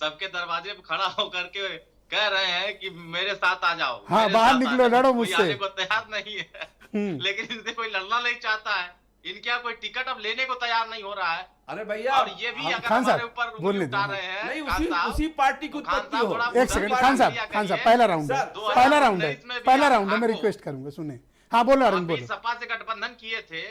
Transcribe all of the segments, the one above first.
सबके दरवाजे पे खड़ा होकर के कह रहे हैं कि मेरे साथ आ जाओ, हाँ, मेरे बाहर साथ निकलो, आ जाओ। लड़ो कोई मुझसे। आने को तैयार नहीं है लेकिन इनसे कोई लड़ना नहीं चाहता है, इनके यहाँ कोई टिकट अब लेने को तैयार नहीं हो रहा है। अरे भैया, और ये भी अगर खान हमारे साहब, ऊपर उंगली बोलने उठा दो। रहे हैं नहीं, खान साहब, उसी पार्टी की तो खान उत्पत्ति साहब हो। थोड़ा एक सेकंड उधर खान साहब, लिया खान साहब करिए। पहला राउंड है, सर, पहला राउंड है, 2019 में भी पहला आप राउंड है, मैं आपको- रिक्वेस्ट करूंगा, सुने। हाँ बोलो अरुण, आप भी बोलो। सपा से गठबंधन किए थे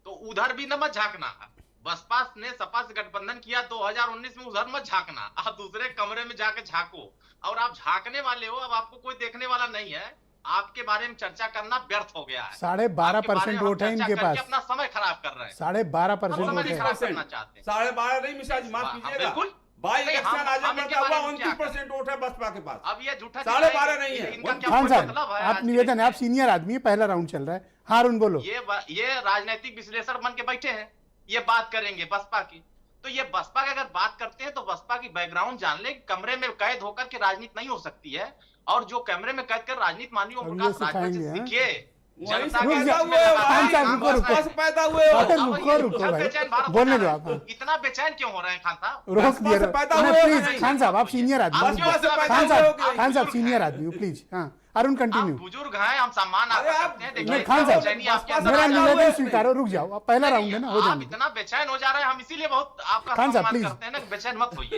तो उधर भी न मत झांकना। बसपा ने सपा से गठबंधन किया 2019 में, उधर मत झांकना। आप दूसरे कमरे में जाके झांको, और आप झांकने वाले हो, अब आपको कोई देखने वाला नहीं है। आपके बारे में चर्चा करना व्यर्थ हो गया है। 12.5% वोट है इनके पास, अपना समय खराब कर रहे हैं। 12.5% हम वोट समय है। खराब करना चाहते हैं। 12.5 नहीं मिश्रा जी, माफ हाँ, कीजिएगा, बिल्कुल। बाई नहीं, इलेक्शन हम आजम इनके बनता हुआ बारे में क्या 29% वोट है बसपा के पास। अब ये झूठा 12.5 नहीं है। इनका क्या खान साहब, मतलब है? आप आज निवेदन है, के आप सीनियर आदमी है, पहला राउंड चल रहा है। हाँ अरुण बोलो। ये राजनीतिक विश्लेषण बन के बैठे हैं, ये बात करेंगे बसपा की। तो ये बसपा की अगर बात करते हैं तो बसपा की बैकग्राउंड जान ले। कमरे में कैद होकर के राजनीति नहीं हो सकती है, और जो कैमरे में कैद कर राजनीति माननीय ओम अब प्रकाश ये राजभर जी सिखाएंगे, हाँ? सीखे। वहीं से जनता के पैदा बीच में हुए हो, लगातार खान साहब, काम रुको, कर रुको। रहे बस हैं। पैदा हुए हो। अरे अब रुको, ये रुको सब भाई, बेचैन भारत बोलने दो सरकार आप। है। इतना बेचैन क्यों हो रहे हैं खान साहब? रोक बसपा दिया, से पैदा नहीं, हुए हो प्लीज नहीं? खान साहब, आप सीनियर आदमी आप हो। क्यों से पैदा खान हुए साहब, हो? खान साहब बुजुर्ग सीनियर हैं। आदमी हो, प्लीज। हाँ अरुण आप कंटिन्यू। बुजुर्ग हैं, हम सम्मान अरे आपका आप- करते हैं। देखिए, नहीं खान साहब, बेचैनी आपके अंदर मेरा आ जाए। निवेदन स्वीकारो, रुक जाओ, अब पहला राउंड है ना, हो आप जाने दो। इतना बेचैन हो जा रहे हैं, हम इसीलिए बहुत आपका खान साहब, सम्मान प्लीज। करते हैं ना कि बेचैन मत होइए।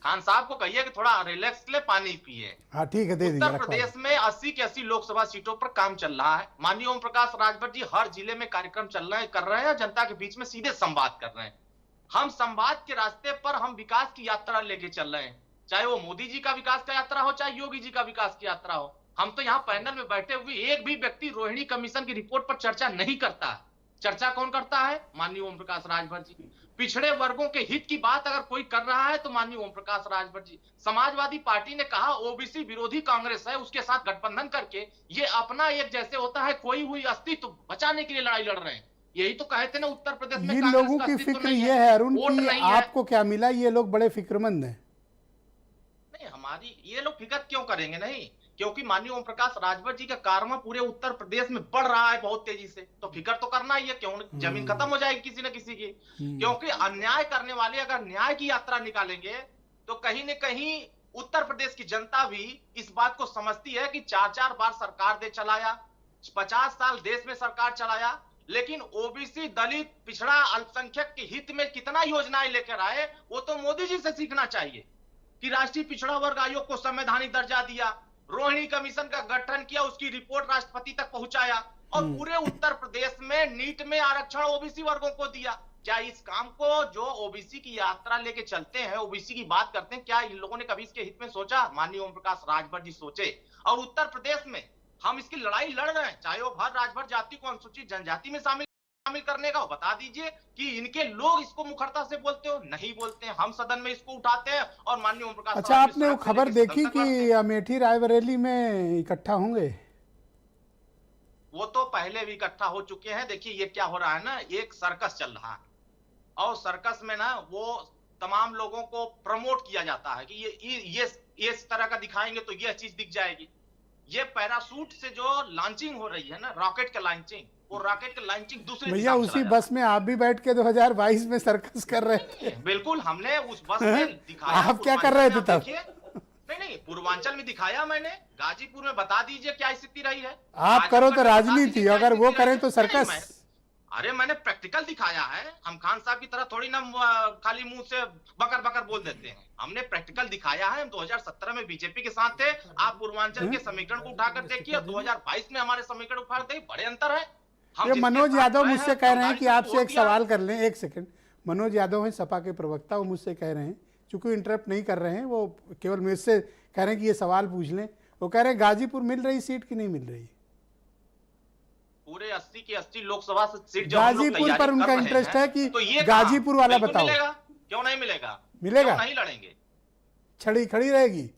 खान साहब को कहिए कि थोड़ा रिलैक्स ले, पानी पिए। हाँ ठीक है, दे दीजिए, उत्तर रखवा प्रदेश में 80 के 80 लोकसभा सीटों पर काम चल रहा है। माननीय ओम प्रकाश राजभर जी हर जिले में कार्यक्रम कर रहे हैं, जनता के बीच में सीधे संवाद कर रहे हैं। हम संवाद के रास्ते पर हम विकास की यात्रा लेके चल रहे हैं, चाहे वो मोदी जी का विकास का यात्रा हो, चाहे योगी जी का विकास की यात्रा हो। हम तो यहाँ पैनल में बैठे हुए एक भी व्यक्ति रोहिणी कमीशन की रिपोर्ट पर चर्चा नहीं करता है। चर्चा कौन करता है? माननीय ओम प्रकाश राजभर जी। पिछड़े वर्गों के हित की बात अगर कोई कर रहा है तो माननीय ओम प्रकाश राजभर जी। समाजवादी पार्टी ने कहा ओबीसी विरोधी कांग्रेस है, उसके साथ गठबंधन करके ये अपना एक जैसे होता है खोई हुई अस्तित्व बचाने के लिए लड़ाई लड़ रहे हैं। यही तो कहे थे ना उत्तर प्रदेश में ये कांग्रेस लोगों का की अस्तित्व फिक्र नहीं ये है अरुण वोट कि नहीं है। आपको क्या मिला, ये लोग बड़े फिक्रमंद हैं। नहीं, हमारी ये लोग फिक्र क्यों करेंगे? नहीं, क्योंकि माननीय ओम प्रकाश राजभर जी का कारमा पूरे उत्तर प्रदेश में बढ़ रहा है बहुत तेजी से, तो फिक्र तो करना ही है। क्यों जमीन खत्म हो जाएगी किसी न किसी की? क्योंकि अन्याय करने वाले अगर न्याय की यात्रा निकालेंगे तो कहीं न कहीं उत्तर प्रदेश की जनता भी इस बात को समझती है कि 4-4 बार सरकार दे चलाया, 50 साल देश में सरकार चलाया, लेकिन ओबीसी, दलित, पिछड़ा, अल्पसंख्यक के हित में कितना योजनाएं लेकर आए, वो तो मोदी जी से सीखना चाहिए कि राष्ट्रीय पिछड़ा वर्ग आयोग को संवैधानिक दर्जा दिया, रोहिणी कमीशन का गठन किया, उसकी रिपोर्ट राष्ट्रपति तक पहुंचाया, और पूरे उत्तर प्रदेश में नीट में आरक्षण ओबीसी वर्गों को दिया। क्या इस काम को जो ओबीसी की यात्रा लेके चलते हैं, ओबीसी की बात करते हैं, क्या इन लोगों ने कभी इसके हित में सोचा? माननीय ओम प्रकाश राजभर जी सोचे। और उत्तर प्रदेश में हम इसकी लड़ाई लड़ रहे हैं, चाहे वो भर राजभर जाति को अनुसूचित जनजाति में शामिल करने का हो, बता दीजिए कि इनके लोग इसको मुखरता से बोलते हो, नहीं बोलते हैं। हम सदन में इसको उठाते हैं और माननीय ओम प्रकाश। अच्छा, आपने वो खबर देखी कि अमेठी रायबरेली में इकट्ठा होंगे? वो तो पहले भी इकट्ठा हो चुके हैं। देखिए ये क्या हो रहा है ना, एक सर्कस चल रहा है, और सर्कस में ना वो तमाम लोगों को प्रमोट किया जाता है कि ये इस तरह का दिखाएंगे तो ये चीज दिख जाएगी। ये पैराशूट से जो लॉन्चिंग हो रही है ना, रॉकेट का लॉन्चिंग, वो रॉकेट का लॉन्चिंग दूसरे भैया उसी बस में आप भी बैठ के 2022 में सर्कस कर रहे हैं। बिल्कुल, हमने उस बस में दिखाया। आप क्या कर रहे थे तब? नहीं, पूर्वांचल में दिखाया मैंने, गाजीपुर में बता दीजिए क्या स्थिति रही है। आप करो तो राजनीति, अगर वो करें तो सर्कस। अरे मैंने प्रैक्टिकल दिखाया है। हम खान साहब की तरह थोड़ी ना खाली मुंह से बकर बकर बोल देते हैं। हमने प्रैक्टिकल दिखाया है। हम 2017 में बीजेपी के साथ थे। आप पूर्वांचल के समीकरण को उठाकर देखिए, 2022 में हमारे समीकरण उठाकर देखिए, बड़े अंतर है। ये मनोज यादव मुझसे कह रहे हैं कि आपसे एक सवाल कर लें, एक सेकंड। मनोज यादव हैं सपा के प्रवक्ता, वो मुझसे कह रहे हैं, चूंकि इंटरप्ट नहीं कर रहे हैं, वो केवल मुझसे कह रहे हैं कि ये सवाल पूछ लें। वो कह रहे हैं गाजीपुर मिल रही सीट कि नहीं मिल रही? पूरे 80 की 80 लोकसभा सीट जो गाजीपुर पर उनका इंटरेस्ट है कि गाजीपुर वाला बताओ। मिलेगा, क्यों नहीं मिलेगा? मिलेगा, क्यों नहीं लड़ेंगे? छड़ी खड़ी रहेगी।